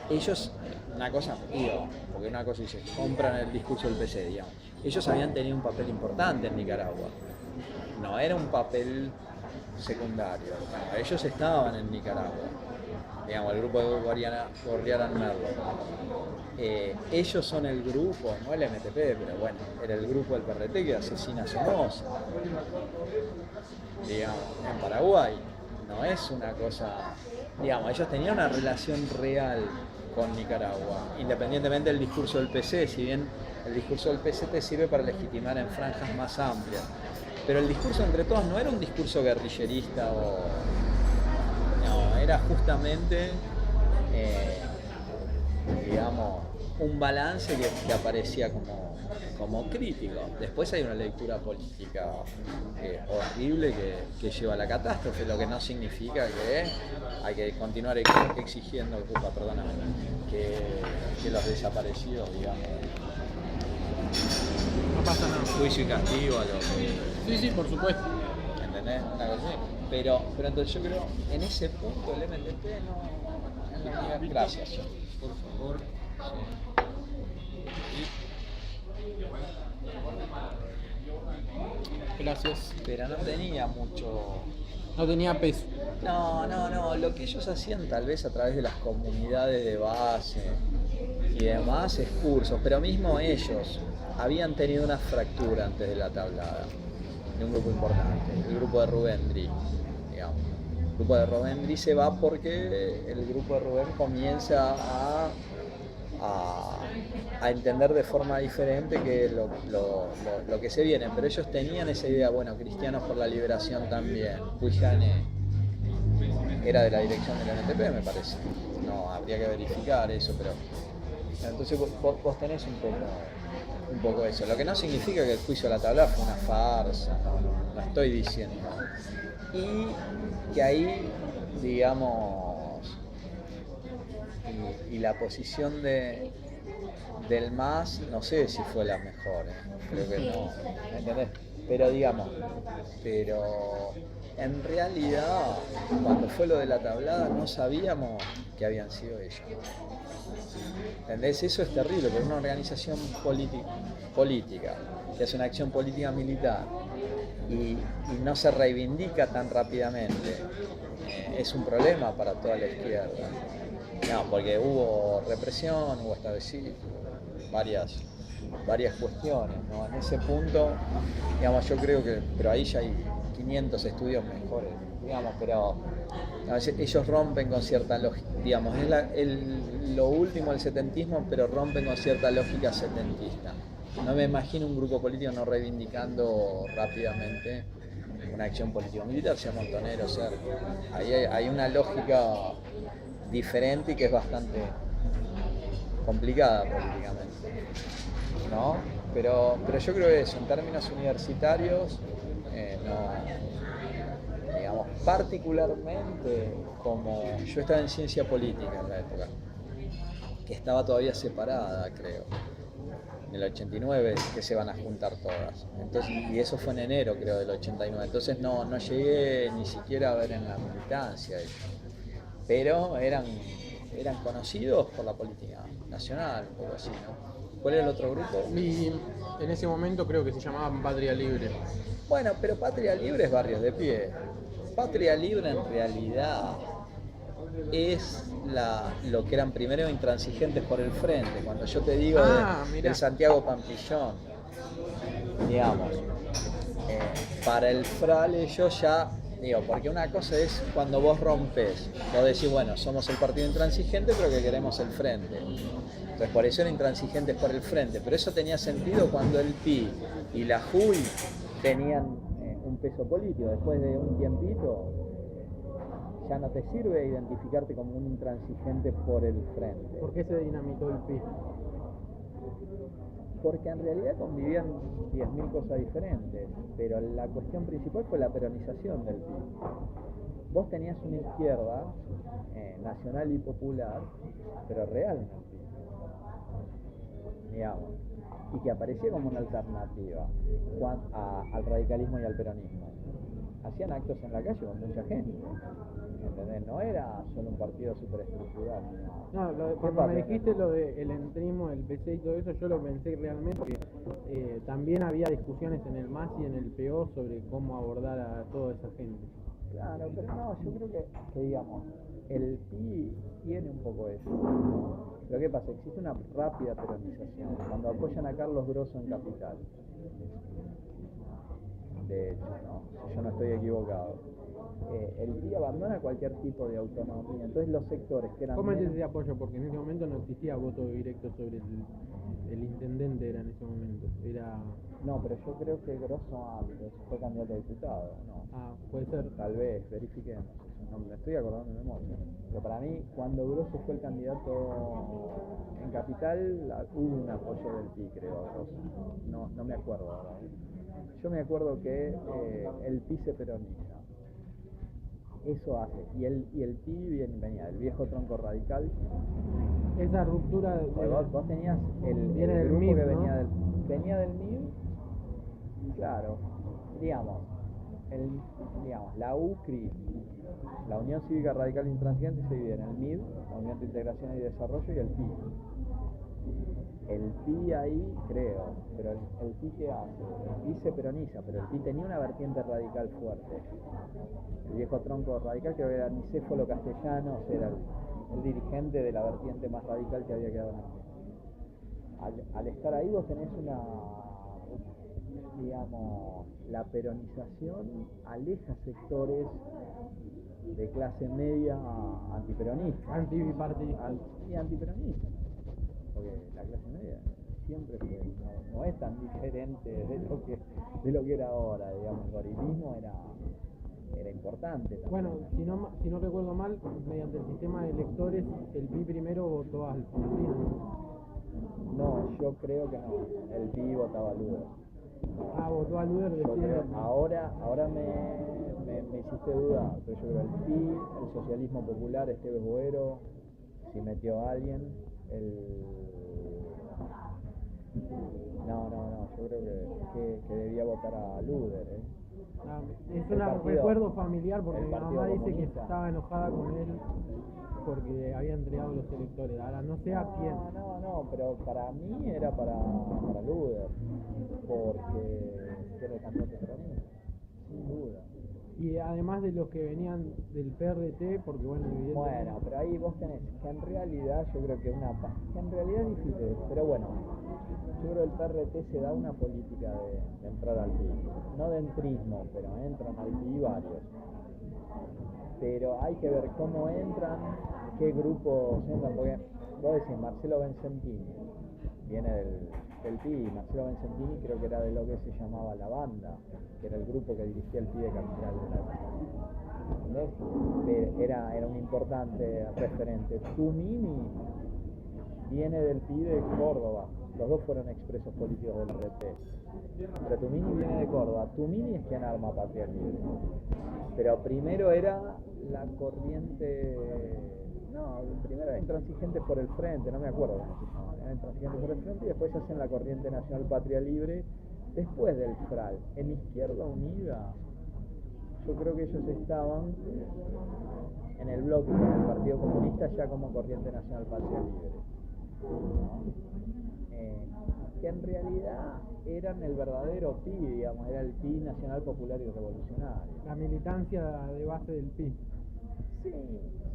ellos, una cosa, digo, porque una cosa dice, compran el discurso del PC, digamos. Ellos habían tenido un papel importante en Nicaragua, no era un papel secundario, no, ellos estaban en Nicaragua, digamos, el grupo de Gorriarán Merlo. Ellos son el grupo, no el MTP, pero bueno, era el grupo del PRT que asesina a Somoza, digamos, en Paraguay. No es una cosa, digamos, ellos tenían una relación real con Nicaragua, independientemente del discurso del PC, si bien el discurso del PC te sirve para legitimar en franjas más amplias, pero el discurso entre todos no era un discurso guerrillerista no, era justamente, digamos, un balance que aparecía como crítico. Después hay una lectura política horrible que lleva a la catástrofe, lo que no significa que hay que continuar exigiendo que los desaparecidos, digamos, No pasa nada. juicio y castigo a los que... Sí, por supuesto. ¿Entendés? Una cosa así. Pero entonces yo creo, en ese punto el MTP no... Gracias. Por favor. Gracias. Pero no tenía mucho... No tenía peso. No, lo que ellos hacían tal vez a través de las comunidades de base y demás es cursos, pero mismo ellos habían tenido una fractura antes de la tablada, de un grupo importante, el grupo de Rubén, digamos. El grupo de Rubén se va porque el grupo de Rubén comienza a entender de forma diferente que lo que se viene, pero ellos tenían esa idea, bueno, Cristianos por la Liberación también, Puigane era de la dirección del MTP, me parece, no, habría que verificar eso, pero entonces vos tenés un poco eso, lo que no significa que el juicio a la tabla fue una farsa, no estoy diciendo, y que ahí, digamos, y la posición del MAS, no sé si fue la mejor, creo que no, ¿entendés? Pero digamos, en realidad, cuando fue lo de la tablada, no sabíamos que habían sido ellos. ¿Entendés? Eso es terrible, porque una organización política que hace una acción política militar y no se reivindica tan rápidamente, es un problema para toda la izquierda. No, porque hubo represión, hubo establecido varias cuestiones, ¿no? En ese punto, digamos, yo creo que, pero ahí ya hay 500 estudios mejores, digamos, pero ellos rompen con cierta lógica, digamos, es lo último del setentismo, pero rompen con cierta lógica setentista. No me imagino un grupo político no reivindicando rápidamente una acción político-militar, sea Montonero, sea... Ahí hay una lógica diferente y que es bastante complicada políticamente, ¿no? Pero yo creo que eso, en términos universitarios, no, digamos, particularmente como yo estaba en ciencia política en la época, que estaba todavía separada, creo. En el 89 que se van a juntar todas. Entonces, y eso fue en enero, creo, del 89. Entonces no llegué ni siquiera a ver en la militancia ellos. Pero eran conocidos por la política nacional, un poco así, ¿no? ¿Cuál era el otro grupo? Y en ese momento creo que se llamaban Patria Libre. Bueno, pero Patria Libre es Barrios de Pie. Patria Libre en realidad es lo que eran primero intransigentes por el frente. Cuando yo te digo del Santiago Pampillón, digamos, para el FRAL ellos ya, digo, porque una cosa es cuando vos rompes, vos decís, bueno, somos el partido intransigente pero que queremos el frente. Entonces por eso eran intransigentes por el frente, pero eso tenía sentido cuando el PI y la JUI tenían un peso político. Después de un tiempito ya no te sirve identificarte como un intransigente por el frente. ¿Por qué se dinamitó el PI? Porque en realidad convivían 10.000 cosas diferentes, pero la cuestión principal fue la peronización del PI. Vos tenías una izquierda nacional y popular, pero real en el PI, digamos, y que aparecía como una alternativa al radicalismo y al peronismo. Hacían actos en la calle con mucha gente, ¿entendés? No era solo un partido superestructural. No, cuando me dijiste lo del entrismo, el PC y todo eso, yo lo pensé realmente porque también había discusiones en el MAS y en el PO sobre cómo abordar a toda esa gente. Claro, pero no, yo creo que digamos, el PI tiene un poco eso. Lo que pasa, existe una rápida peronización. Cuando apoyan a Carlos Grosso en Capital, de hecho, ¿no? Si yo no estoy equivocado, el PI abandona cualquier tipo de autonomía. Entonces los sectores que eran... ¿Cómo es ese apoyo? Porque en ese momento no existía voto directo sobre el intendente, era en ese momento. No, pero yo creo que Grosso antes fue candidato a diputado, ¿no? Ah, puede ser. Tal vez, verifiquemos. No me estoy acordando de memoria. Pero para mí, cuando Grosso fue el candidato en Capital, hubo un apoyo del PI, creo, a Grosso. No me acuerdo ahora. Yo me acuerdo que el PI se peroniza. Eso hace. Y el PI venía del viejo tronco radical. Esa ruptura... Vos tenías el grupo MIB, que ¿no? venía del MIB, claro, digamos, la UCRI, la Unión Cívica Radical Intransigente, se divide en el MIB, la Unión de Integración y Desarrollo, y el PI. El PI ahí, creo, pero el PI ¿qué hace? El PI se peroniza, pero el PI tenía una vertiente radical fuerte. El viejo tronco radical, creo que era Nicéfalo Castellanos, era el dirigente de la vertiente más radical que había quedado en el PI. Al estar ahí vos tenés digamos, la peronización aleja sectores de clase media antiperonista. Y antiperonista. Porque la clase media siempre no es tan diferente de lo que era ahora, digamos. El gorilismo era importante también. Bueno, si no recuerdo mal, mediante el sistema de electores, el PI primero votó a Alfonsín. No, yo creo que no. El PI votaba a Luder. Ah, votó a Luder de ahora me hiciste dudar, pero yo creo el PI, el socialismo popular, Esteves Boero, si metió a alguien, no, yo creo que debía votar a Luder, es un recuerdo familiar porque mi mamá dice que estaba enojada con él porque había entregado los electores. Ahora no sé a quién. No, pero para mí era para Luder, porque era el candidato peronista, sin duda. Y además de los que venían del PRT, porque bueno, evidentemente... Bueno, pero ahí vos tenés que en realidad yo creo que en realidad es difícil, pero bueno, yo creo que el PRT se da una política de entrar al PI, no de entrismo, pero entran al PI varios. Pero hay que ver cómo entran, qué grupos entran, porque vos decís Marcelo Vincentini, viene del PI, Marcelo Vincentini creo que era de lo que se llamaba La Banda, que era el grupo que dirigía el PI de Capital de la época. Era un importante referente. Tumini viene del PI de Córdoba. Los dos fueron expresos políticos del RT. Pero Tumini viene de Córdoba. Tumini es quien arma Patria Libre. Pero primero era la corriente... No, primero era Intransigentes por el Frente, no me acuerdo cómo se llama. Era Intransigentes por el Frente y después hacen la corriente nacional Patria Libre después del FRAL. En Izquierda Unida, yo creo que ellos estaban en el bloque con el Partido Comunista ya como corriente nacional Patria Libre, ¿no? Que en realidad eran el verdadero PI, digamos, era el PI Nacional Popular y Revolucionario. La militancia de base del PI.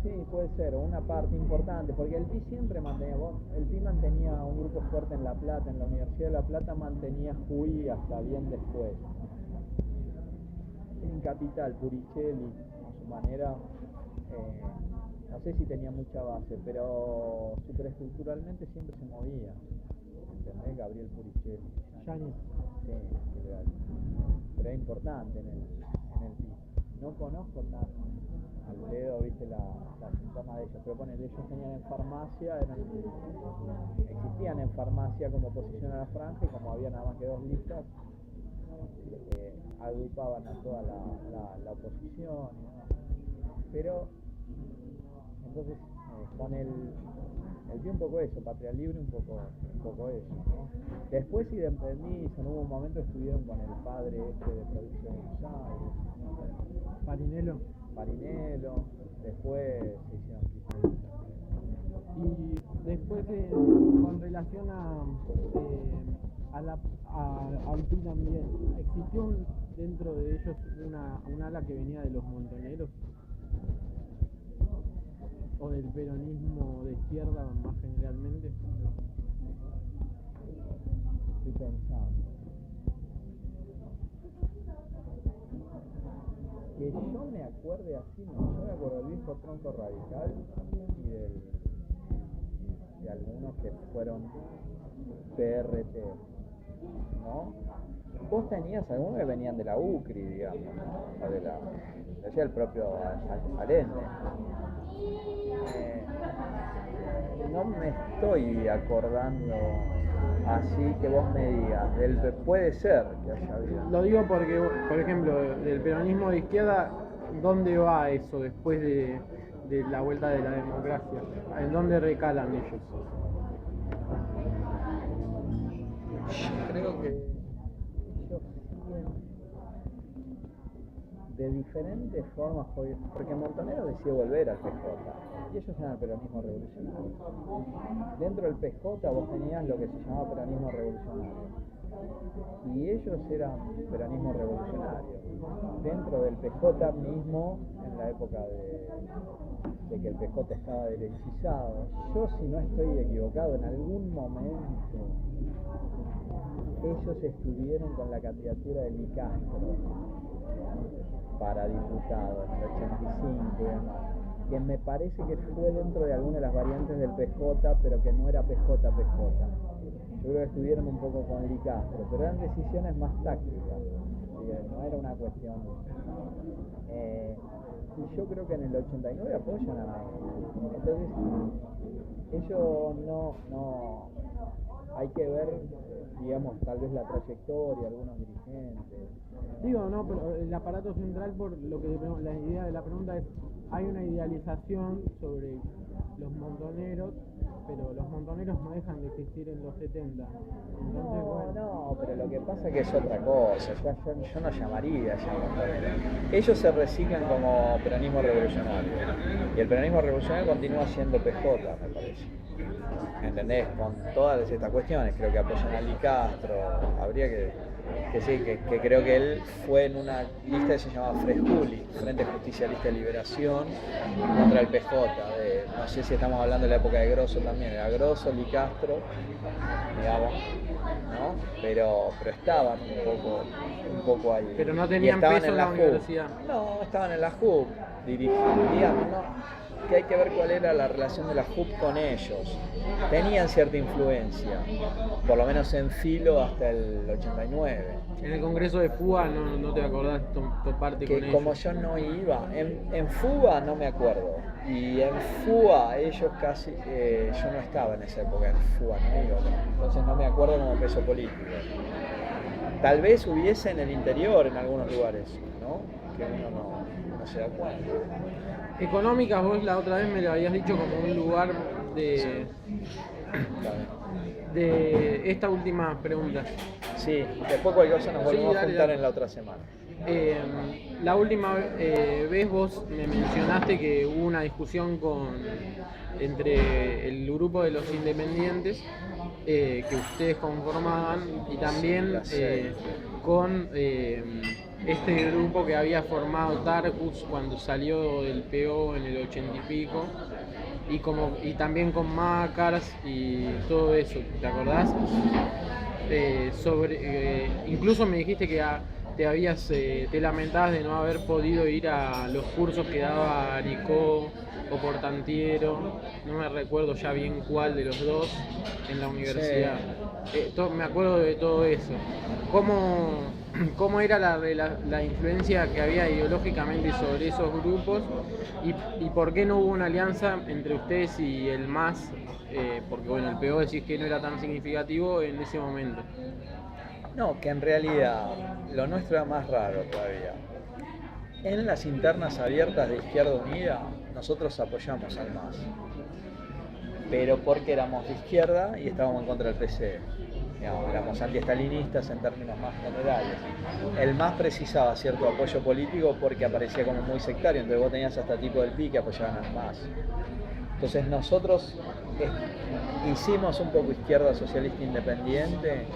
Sí, puede ser, una parte importante, porque el PI siempre mantenía, el PI mantenía un grupo fuerte en La Plata, en la Universidad de La Plata mantenía Jujuy hasta bien después. En Capital, Puricelli, a su manera, no sé si tenía mucha base, pero superestructuralmente siempre se movía. ¿Entendés? Gabriel Puricelli. Yáñez. Sí, pero es importante en el PI. No conozco tanto al dedo, viste, la síntomas de ellos, pero ponele, ellos tenían en farmacia, existían en farmacia como oposición a la franja y como había nada más que 2 listas, agrupaban a toda la oposición, ¿no? Pero entonces con el PI un poco eso, Patria Libre un poco eso, ¿no? Después independizan, hubo un momento que estuvieron con el padre este de Provincia de Buenos Aires, Marinelo, después se hicieron kirchneristas. Y después con relación al PI también, ¿existió dentro de ellos un ala que venía de los montoneros? ¿O del peronismo de izquierda más generalmente? Estoy pensando. Que yo me acuerde así, no, yo me acuerdo del viejo tronco radical y de algunos que fueron PRT, ¿no? Vos tenías algunos que venían de la UCRI, digamos, ¿no? O decía el propio Allende. No me estoy acordando así que vos me digas, puede ser que haya habido. Lo digo porque, por ejemplo, del peronismo de izquierda, ¿dónde va eso después de la vuelta de la democracia? ¿En dónde recalan ellos? Yo creo que ellos siguen de diferentes formas, porque Montonero decidió volver al PJ y ellos eran el peronismo revolucionario. Dentro del PJ vos tenías lo que se llamaba peronismo revolucionario y ellos eran peronismo revolucionario. Dentro del PJ mismo, en la época de que el PJ estaba derechizado, yo, si no estoy equivocado, en algún momento ellos estuvieron con la candidatura de Licastro para diputado en el 85 y demás, que me parece que fue dentro de alguna de las variantes del PJ, pero que no era PJ. Yo creo que estuvieron un poco con Licastro, pero eran decisiones más tácticas, no era una cuestión. Y yo creo que en el 89 apoyan a Menem. Entonces, ellos no hay que ver, digamos, tal vez la trayectoria, algunos dirigentes. Digo, no, pero el aparato central, por lo que la idea de la pregunta es, hay una idealización sobre los montoneros, pero los montoneros no dejan de existir en los 70. Entonces, No, pero lo que pasa es que es otra cosa, yo no llamaría ya montonero. Ellos se reciclan como peronismo revolucionario, y el peronismo revolucionario continúa siendo PJ, me parece. ¿Entendés? Con todas estas cuestiones, creo que apoyan a Licastro, habría que sí, que creo que él fue en una lista que se llamaba Frejuli, Frente Justicialista de Liberación, contra el PJ, no sé si estamos hablando de la época de Grosso también, era Grosso, Licastro, digamos, ¿no? Pero estaban un poco ahí. Pero no tenían peso en la universidad. No, estaban en la JUP. digamos, ¿no? Que hay que ver cuál era la relación de la JUP con ellos. Tenían cierta influencia, por lo menos en Filo hasta el 89. En el congreso de FUA no te acordás toparte con ellos. Como yo no iba, en FUA no me acuerdo. Y en FUA ellos casi, yo no estaba en esa época en FUA, no iba, entonces no me acuerdo como peso político. Tal vez hubiese en el interior en algunos lugares, ¿no? Que uno no se da cuenta. Económicas, vos la otra vez me lo habías dicho como un lugar de esta última pregunta. Sí, después cualquier cosa nos volvemos a juntar dale. en la otra semana. La última vez vos me mencionaste que hubo una discusión entre el grupo de los independientes que ustedes conformaban y también con este grupo que había formado Tarkus cuando salió del PO en el 80 y pico y también con Macars y todo eso, ¿te acordás? Incluso me dijiste que te lamentabas de no haber podido ir a los cursos que daba Aricó o Portantiero, no me recuerdo ya bien cuál de los dos en la universidad. Sí. Me acuerdo de todo eso. ¿Cómo era la influencia que había ideológicamente sobre esos grupos y por qué no hubo una alianza entre ustedes y el MAS? Porque bueno, el PO decís que no era tan significativo en ese momento. No, que en realidad lo nuestro era más raro todavía. En las internas abiertas de Izquierda Unida, nosotros apoyamos al MAS. Pero porque éramos de izquierda y estábamos en contra del PC. Digamos, éramos antiestalinistas en términos más generales. El MAS precisaba cierto apoyo político porque aparecía como muy sectario, entonces vos tenías hasta tipo del PI que apoyaban al MAS. Entonces nosotros hicimos un poco izquierda socialista independiente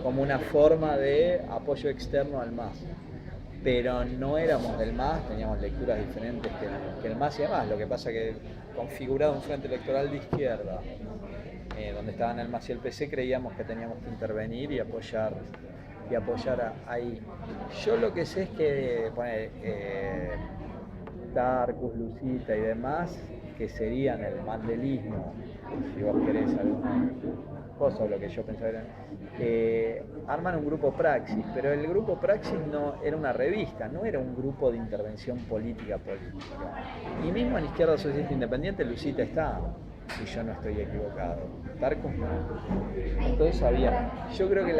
como una forma de apoyo externo al MAS. Pero no éramos del MAS, teníamos lecturas diferentes que el MAS y demás. Lo que pasa que configurado un frente electoral de izquierda, donde estaban el MAS y el PC, creíamos que teníamos que intervenir y apoyar ahí. Yo lo que sé es que Tarkus, Lucita y demás, que serían el mandelismo, si vos querés alguna cosa o lo que yo pensaba arman un grupo Praxis, pero el grupo Praxis no era una revista, no era un grupo de intervención política. Y mismo en Izquierda Socialista Independiente Lucita está, si yo no estoy equivocado. Tarkus no. Entonces yo creo que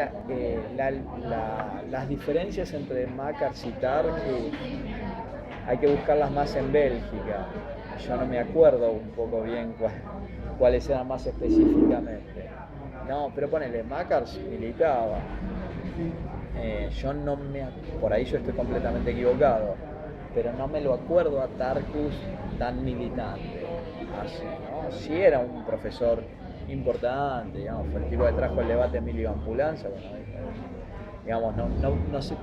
las diferencias entre Macars y Tarkus hay que buscarlas más en Bélgica. Yo no me acuerdo un poco bien cuáles eran más específicamente. No, pero ponele, Macars militaba. Yo no me... Por ahí yo estoy completamente equivocado, pero no me lo acuerdo a Tarkus tan militante. Así, ¿no? Sí era un profesor importante, digamos, fue el tipo que trajo el debate Emilio Ambulanza, bueno, digamos,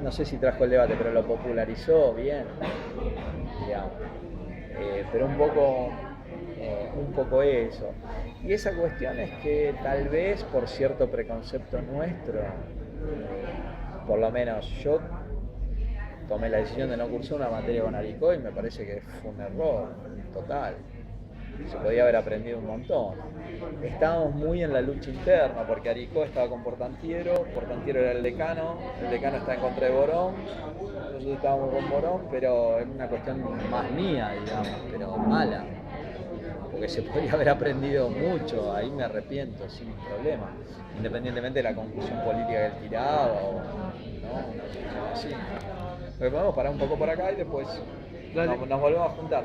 no sé si trajo el debate, pero lo popularizó bien, digamos. Pero un poco eso. Y esa cuestión es que tal vez por cierto preconcepto nuestro, por lo menos yo tomé la decisión de no cursar una materia con Aricó y me parece que fue un error total. Se podía haber aprendido un montón. Estábamos muy en la lucha interna porque Aricó estaba con Portantiero era el decano está en contra de Borón, nosotros estábamos con Borón, pero es una cuestión más mía, digamos, pero mala, porque se podía haber aprendido mucho, ahí me arrepiento sin problema, independientemente de la conclusión política que él tiraba o no, así. Pero podemos parar un poco por acá y después nos volvemos a juntar.